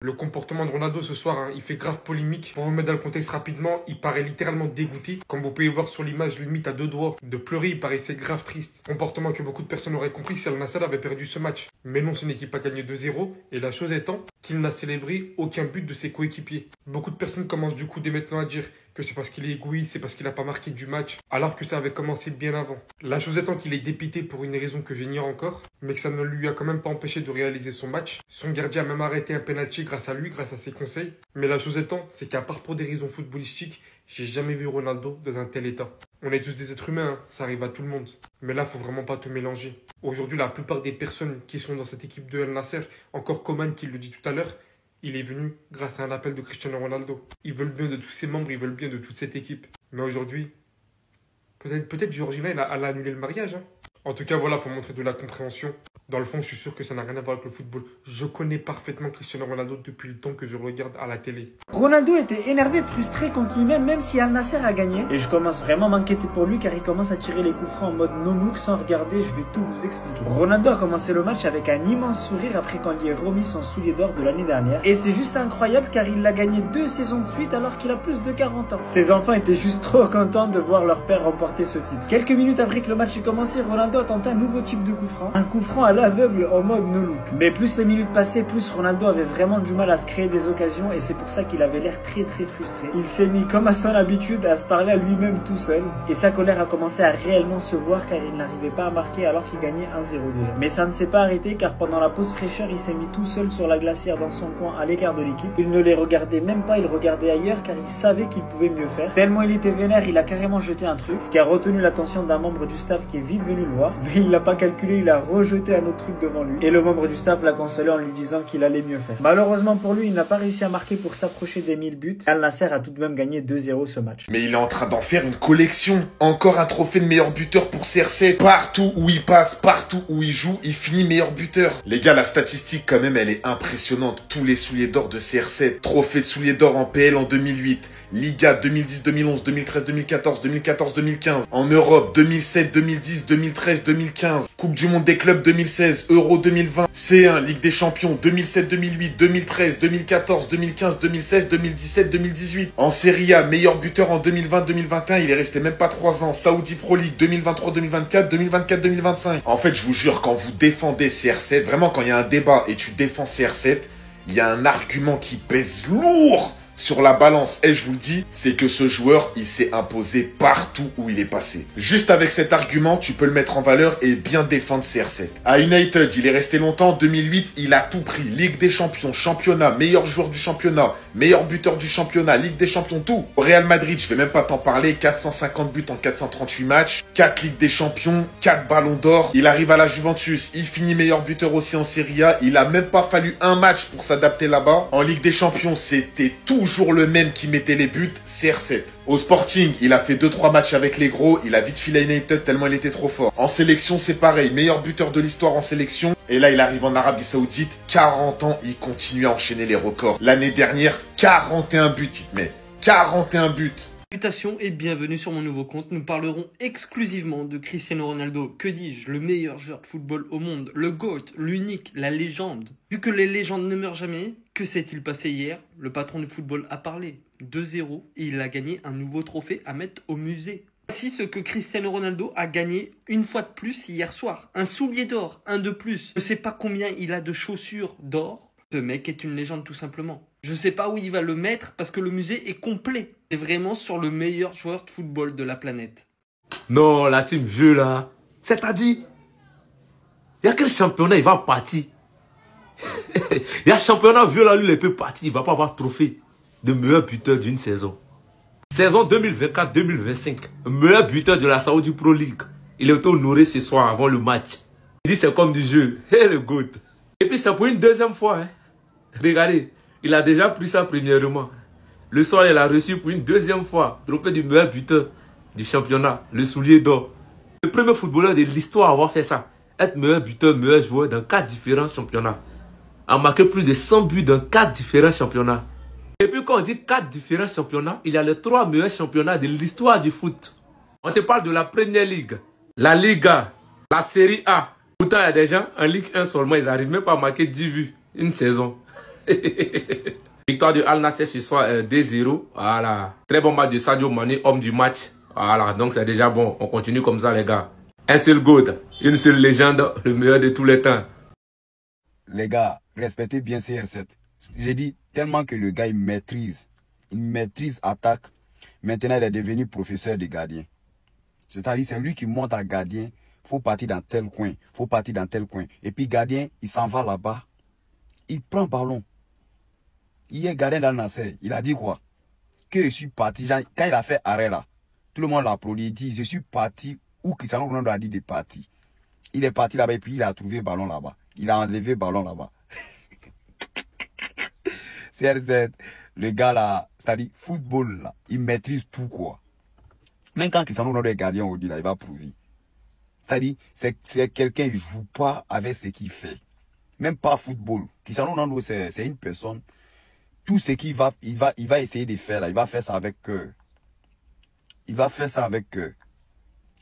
Le comportement de Ronaldo ce soir, hein, il fait grave polémique. Pour vous mettre dans le contexte rapidement, il paraît littéralement dégoûté. Comme vous pouvez voir sur l'image, limite à deux doigts de pleurer, il paraissait grave triste. Comportement que beaucoup de personnes auraient compris si Al Nassr avait perdu ce match. Mais non, son équipe a gagné 2-0. Et la chose étant qu'il n'a célébré aucun but de ses coéquipiers. Beaucoup de personnes commencent du coup dès maintenant à dire que c'est parce qu'il est égoïste, c'est parce qu'il n'a pas marqué du match, alors que ça avait commencé bien avant. La chose étant qu'il est dépité pour une raison que j'ignore encore, mais que ça ne lui a quand même pas empêché de réaliser son match. Son gardien a même arrêté un penalty grâce à lui, grâce à ses conseils. Mais la chose étant, c'est qu'à part pour des raisons footballistiques, j'ai jamais vu Ronaldo dans un tel état. On est tous des êtres humains, hein, ça arrive à tout le monde. Mais là, faut vraiment pas tout mélanger. Aujourd'hui, la plupart des personnes qui sont dans cette équipe de Al Nassr, encore Coman qui le dit tout à l'heure, il est venu grâce à un appel de Cristiano Ronaldo. Ils veulent bien de tous ses membres, ils veulent bien de toute cette équipe. Mais aujourd'hui, peut-être Georgina, elle a annulé le mariage. Hein. En tout cas, voilà, faut montrer de la compréhension. Dans le fond, je suis sûr que ça n'a rien à voir avec le football. Je connais parfaitement Cristiano Ronaldo depuis le temps que je le regarde à la télé. Ronaldo était énervé, frustré contre lui-même, même si Al Nassr a gagné. Et je commence vraiment à m'inquiéter pour lui car il commence à tirer les coups francs en mode no-look sans regarder, je vais tout vous expliquer. Ronaldo a commencé le match avec un immense sourire après qu'on lui ait remis son soulier d'or de l'année dernière. Et c'est juste incroyable car il l'a gagné 2 saisons de suite alors qu'il a plus de 40 ans. Ses enfants étaient juste trop contents de voir leur père remporter ce titre. Quelques minutes après que le match ait commencé, Ronaldo a tenté un nouveau type de coup franc. Un coup franc à l'aveugle en mode no-look. Mais plus les minutes passaient, plus Ronaldo avait vraiment du mal à se créer des occasions et c'est pour ça qu'il avait l'air très frustré. Il s'est mis comme à son habitude à se parler à lui-même tout seul et sa colère a commencé à réellement se voir car il n'arrivait pas à marquer alors qu'il gagnait 1-0 déjà. Mais ça ne s'est pas arrêté car pendant la pause fraîcheur, il s'est mis tout seul sur la glacière dans son coin à l'écart de l'équipe. Il ne les regardait même pas, il regardait ailleurs car il savait qu'il pouvait mieux faire. Tellement il était vénère, il a carrément jeté un truc, ce qui a retenu l'attention d'un membre du staff qui est vite venu le voir. Mais il l'a pas calculé, il a rejeté un autre truc devant lui. Et le membre du staff l'a consolé en lui disant qu'il allait mieux faire. Malheureusement pour lui, il n'a pas réussi à marquer pour s'approcher des 1000 buts. Al Nassr a tout de même gagné 2-0 ce match. Mais il est en train d'en faire une collection. Encore un trophée de meilleur buteur pour CR7. Partout où il passe, partout où il joue, il finit meilleur buteur. Les gars, la statistique quand même, elle est impressionnante. Tous les souliers d'or de CR7. Trophée de souliers d'or en PL en 2008. Liga 2010, 2011, 2013, 2014, 2014, 2015. En Europe 2007, 2010, 2013, 2015. Coupe du monde des clubs 2016, Euro 2020, C1, Ligue des champions 2007, 2008, 2013, 2014, 2015, 2016, 2017, 2018. En Serie A, meilleur buteur en 2020, 2021, il est resté même pas 3 ans. Saudi Pro League 2023, 2024, 2024, 2025. En fait, je vous jure, quand vous défendez CR7, vraiment quand il y a un débat et tu défends CR7, il y a un argument qui pèse lourd sur la balance, et je vous le dis, c'est que ce joueur, il s'est imposé partout où il est passé. Juste avec cet argument, tu peux le mettre en valeur et bien défendre CR7. À United, il est resté longtemps. 2008, il a tout pris. Ligue des champions, championnat, meilleur joueur du championnat, meilleur buteur du championnat, Ligue des champions, tout. Au Real Madrid, je vais même pas t'en parler, 450 buts en 438 matchs, 4 Ligues des champions, 4 ballons d'or. Il arrive à la Juventus, il finit meilleur buteur aussi en Serie A. Il a même pas fallu un match pour s'adapter là-bas. En Ligue des champions, c'était toujours le même qui mettait les buts, CR7. Au Sporting, il a fait 2-3 matchs avec les gros, il a vite filé à United tellement il était trop fort. En sélection, c'est pareil, meilleur buteur de l'histoire en sélection. Et là, il arrive en Arabie Saoudite, 40 ans, il continue à enchaîner les records. L'année dernière, 41 buts, il te met. 41 buts. Salutations et bienvenue sur mon nouveau compte. Nous parlerons exclusivement de Cristiano Ronaldo, que dis-je, le meilleur joueur de football au monde, le GOAT, l'unique, la légende. Vu que les légendes ne meurent jamais, que s'est-il passé hier? Le patron du football a parlé. 2-0 et il a gagné un nouveau trophée à mettre au musée. Voici ce que Cristiano Ronaldo a gagné une fois de plus hier soir. Un soulier d'or, un de plus. Je ne sais pas combien il a de chaussures d'or. Ce mec est une légende tout simplement. Je sais pas où il va le mettre parce que le musée est complet. C'est vraiment sur le meilleur joueur de football de la planète. Non, la team vieux là. C'est-à-dire, il y a quel championnat il va partir? Il y a un championnat vieux là, lui il peut partir. Il va pas avoir trophée de meilleur buteur d'une saison. Saison 2024-2025. Meilleur buteur de la Saudi Pro League. Il est honoré ce soir avant le match. Il dit c'est comme du jeu. Hey, le GOAT. Et puis c'est pour une deuxième fois. Hein. Regardez, il a déjà pris ça premièrement. Le soir, il a reçu pour une deuxième fois le trophée du meilleur buteur du championnat, le soulier d'or. Le premier footballeur de l'histoire à avoir fait ça. Être meilleur buteur, meilleur joueur dans 4 différents championnats. A marqué plus de 100 buts dans 4 différents championnats. Et puis quand on dit 4 différents championnats, il y a les 3 meilleurs championnats de l'histoire du foot. On te parle de la Première Ligue, la Liga, la Serie A. Pourtant, il y a des gens en Ligue 1 seulement, ils n'arrivent même pas à marquer 10 buts une saison. Victoire de Al Nassr ce soir 2-0. Voilà. Très bon match de Sadio Mané, homme du match. Voilà, donc c'est déjà bon. On continue comme ça, les gars. Un seul GOAT, une seule légende, le meilleur de tous les temps. Les gars, respectez bien CR7. J'ai dit tellement que le gars, il maîtrise attaque. Maintenant, il est devenu professeur de gardien. C'est-à-dire, c'est lui qui monte à gardien. Faut partir dans tel coin, faut partir dans tel coin. Et puis, gardien, il s'en va là-bas. Il prend ballon. Il est gardien dans le Nassr. Il a dit quoi? Que je suis parti. Quand il a fait arrêt là, tout le monde l'a applaudi. Il dit, je suis parti où Cristiano Ronaldo a dit de partir. Il est parti là-bas et puis il a trouvé ballon là-bas. Il a enlevé ballon là-bas. CR7, le gars là, c'est-à-dire football là, il maîtrise tout quoi. Même quand Cristiano Ronaldo est gardien au dit là, il va prouver. C'est-à-dire, c'est quelqu'un, il ne joue pas avec ce qu'il fait. Même pas football. Cristiano Ronaldo, c'est une personne. Tout ce qu'il va, il va essayer de faire là, il va faire ça avec cœur. Il va faire ça avec cœur.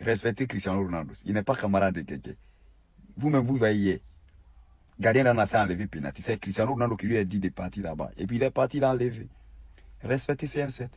Respectez Cristiano Ronaldo. Il n'est pas camarade de quelqu'un. Vous-même, vous voyez, gardien d'un Nassr a enlevé penalty. C'est Cristiano Ronaldo qui lui a dit de partir là-bas. Et puis il est parti, il a enlevé. Respectez CR7.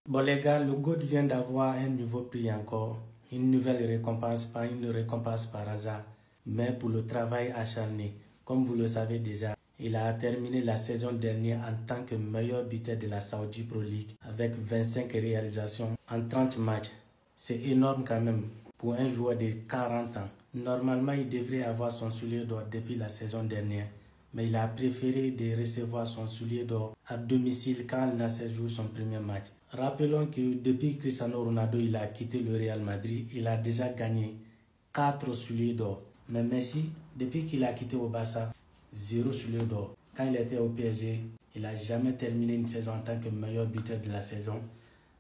Bon les gars, le GOAT vient d'avoir un nouveau prix encore. Une nouvelle récompense, pas une récompense par hasard, mais pour le travail acharné. Comme vous le savez déjà, il a terminé la saison dernière en tant que meilleur buteur de la Saudi Pro League avec 25 réalisations en 30 matchs. C'est énorme quand même pour un joueur de 40 ans. Normalement, il devrait avoir son soulier d'or depuis la saison dernière, mais il a préféré de recevoir son soulier d'or à domicile quand Al Nassr joue son premier match. Rappelons que depuis Cristiano Ronaldo il a quitté le Real Madrid, il a déjà gagné 4 souliers d'or. Mais Messi, depuis qu'il a quitté au Barça, 0 soulier d'or. Quand il était au PSG, il n'a jamais terminé une saison en tant que meilleur buteur de la saison.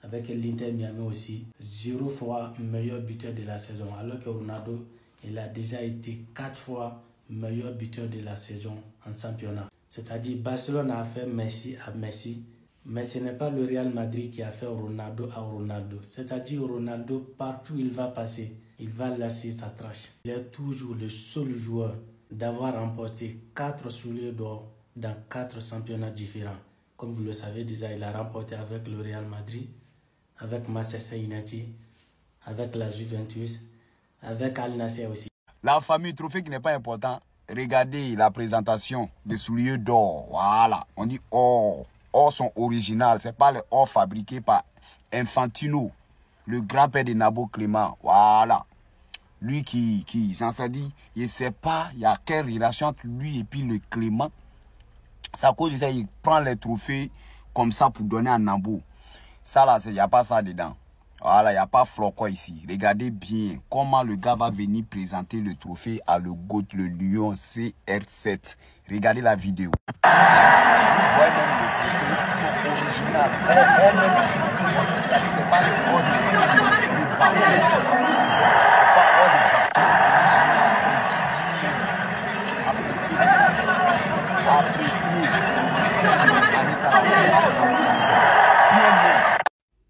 Avec l'Inter Miami aussi, 0 fois meilleur buteur de la saison. Alors que Ronaldo, il a déjà été 4 fois meilleur buteur de la saison en championnat. C'est-à-dire Barcelone a fait Messi à Messi. Mais ce n'est pas le Real Madrid qui a fait Ronaldo à Ronaldo. C'est-à-dire Ronaldo, partout où il va passer, il va lasser sa trache. Il est toujours le seul joueur d'avoir remporté 4 souliers d'or dans 4 championnats différents. Comme vous le savez déjà, il a remporté avec le Real Madrid, avec Manchester United, avec la Juventus, avec Al Nassr aussi. La famille, trophée qui n'est pas important. Regardez la présentation des souliers d'or. Voilà, on dit or. Or sont originales, c'est pas les or fabriqués par Infantino, le grand-père de Nabo Clément. Voilà. Lui qui j'en sais dit, il ne sait pas, il y a quelle relation entre lui et puis le Clément. C'est à cause de ça, il prend les trophées comme ça pour donner à Nabo. Ça là, il n'y a pas ça dedans. Voilà, il n'y a pas Flocon ici. Regardez bien comment le gars va venir présenter le trophée à le GOAT, le Lion CR7. Regardez la vidéo. Vous voyez même les trophées qui sont originales. C'est pas le or de parfum. C'est pas or de parfum. Original, c'est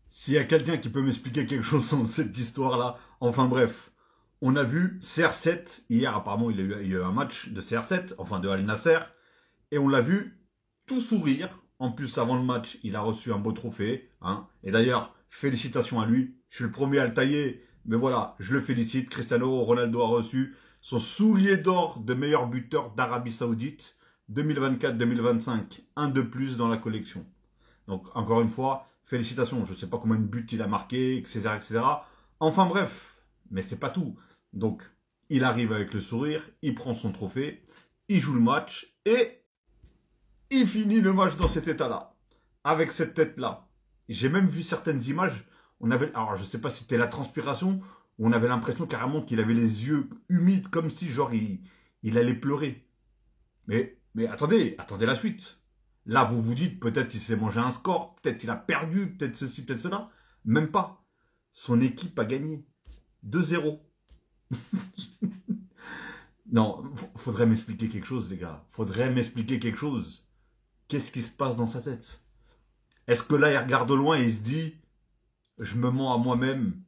S'il y a quelqu'un qui peut m'expliquer quelque chose dans cette histoire-là, enfin bref, on a vu CR7, hier apparemment il y a eu un match de CR7, enfin de Al Nassr, et on l'a vu tout sourire. En plus, avant le match, il a reçu un beau trophée. Hein. Et d'ailleurs, félicitations à lui. Je suis le premier à le tailler, mais voilà, je le félicite. Cristiano Ronaldo a reçu son soulier d'or de meilleur buteur d'Arabie Saoudite 2024-2025. Un de plus dans la collection. Donc, encore une fois, félicitations. Je ne sais pas combien de buts il a marqué, etc., etc. Enfin bref, mais c'est pas tout. Donc, il arrive avec le sourire, il prend son trophée, il joue le match et il finit le match dans cet état-là, avec cette tête-là. J'ai même vu certaines images, alors je ne sais pas si c'était la transpiration, où on avait l'impression carrément qu'il avait les yeux humides, comme si genre il allait pleurer. Mais attendez la suite. Là, vous vous dites, peut-être il s'est mangé un score, peut-être il a perdu, peut-être ceci, peut-être cela. Même pas. Son équipe a gagné. 2-0. Non, faudrait m'expliquer quelque chose, les gars. Faudrait m'expliquer quelque chose. Qu'est-ce qui se passe dans sa tête? Est-ce que là, il regarde au loin et il se dit, je me mens à moi-même,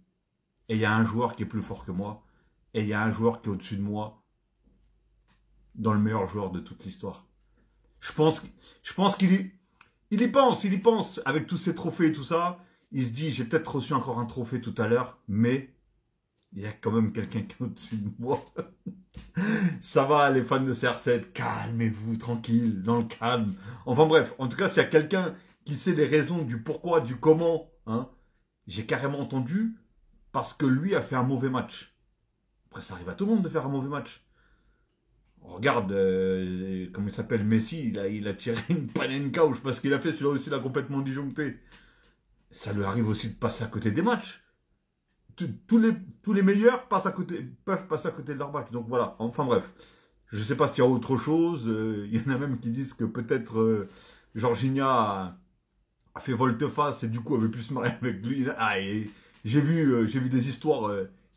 et il y a un joueur qui est plus fort que moi, et il y a un joueur qui est au-dessus de moi, dans le meilleur joueur de toute l'histoire. Je pense il y pense avec tous ces trophées et tout ça. Il se dit, j'ai peut-être reçu encore un trophée tout à l'heure, mais il y a quand même quelqu'un qui est au-dessus de moi. Ça va, les fans de CR7, calmez-vous, tranquille, dans le calme. Enfin bref, en tout cas, s'il y a quelqu'un qui sait les raisons du pourquoi, du comment, hein, j'ai carrément entendu, parce que lui a fait un mauvais match. Après, ça arrive à tout le monde de faire un mauvais match. On regarde, comment il s'appelle, Messi, il a tiré une panenka, ou je sais pas ce qu'il a fait, celui-là aussi, il a complètement disjoncté. Ça lui arrive aussi de passer à côté des matchs. Tous les meilleurs peuvent passer à côté de leur match. Donc voilà, enfin bref. Je ne sais pas s'il y a autre chose. Il y en a même qui disent que peut-être Jorginho a fait volte-face et du coup avait pu se marier avec lui. Ah, j'ai vu des histoires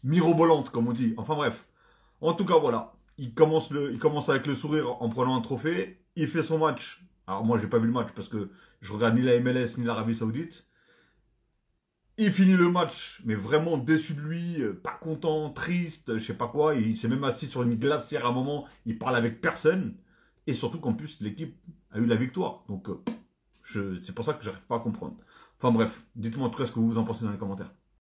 mirobolantes, comme on dit. Enfin bref. En tout cas, voilà. Il commence avec le sourire en prenant un trophée. Il fait son match. Alors moi, j'ai pas vu le match parce que je regarde ni la MLS ni l'Arabie Saoudite. Il finit le match, mais vraiment déçu de lui, pas content, triste, je sais pas quoi. Il s'est même assis sur une glacière à un moment, il parle avec personne. Et surtout qu'en plus, l'équipe a eu la victoire. Donc, c'est pour ça que j'arrive pas à comprendre. Enfin bref, dites-moi en tout cas ce que vous en pensez dans les commentaires.